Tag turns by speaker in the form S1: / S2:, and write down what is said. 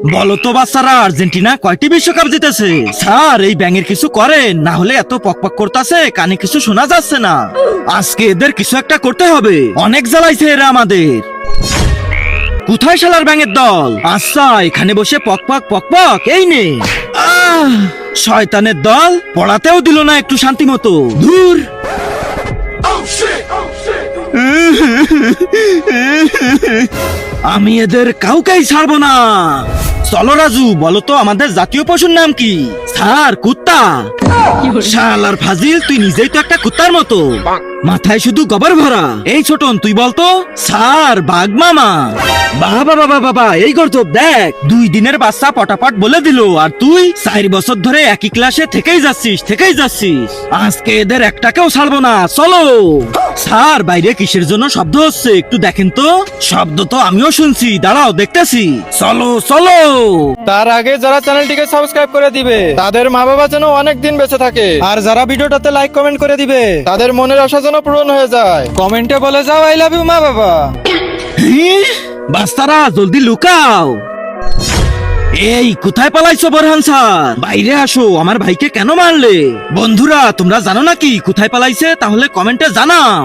S1: বলো তো বাচ্চারা, আর্জেন্টিনা কয়টি বিশ্বকাপ জিতেছে? স্যার এই ব্যাঙের কিছু করেন, না হলে এত পকপক করতেছে, কানে কিছু শোনা যাচ্ছে না। আজকে এদের কিছু একটা করতে হবে, অনেক জ্বালাইছে এরা আমাদের। কোথায় শালার ব্যাঙের দল? আচ্ছা এখানে বসে পকপক পকপক, এই নে। শয়তানের দল, পড়াতেও দিল না একটু শান্তি মতো। ধুর। আমি এদের কাউকেই ছাড়বো না। চলো রাজু, বলো তো আমাদের জাতীয় পশুর নাম কি? স্যার কুত্তা। শালার ফাজিল, তুই নিজেই তো একটা কুত্তার মতো, মাথায় শুধু গোবর ভরা। এই ছোটন তুই বলতো। স্যার বাঘ মামা। বাবা বাবা বাবা, এই গর্জব দেখ, 2 দিনের বাচ্চা পটাপট বলে দিল, আর তুই 4 বছর ধরে একই ক্লাসে থেকেই যাচ্ছিস। আজকে এদের একটাকেও ছাড়বো না, চলো। স্যার বাইরে কিসের জন্য শব্দ হচ্ছে একটু দেখেন তো। শব্দ তো আমিও শুনছি, দাঁড়াও দেখতেছি। চলো চলো।
S2: তার আগে যারা চ্যানেলটিকে সাবস্ক্রাইব করে দিবে তাদের মা বাবা যেন অনেক দিন বেঁচে থাকে, আর যারা ভিডিওটাতে লাইক কমেন্ট করে দিবে তাদের মনের আশা যেন পূরণ হয়ে যায়। কমেন্টে বলে যাও আই লাভ ইউ মা বাবা।
S1: বাস্তারা জলদি লুকাও। এই কোথায় পালাইছো বোরহান স্যার? বাইরে আসো, আমার ভাইকে কেন মারলে? বন্ধুরা তোমরা জানো নাকি কোথায় পালাইছে? তাহলে কমেন্টে জানাও।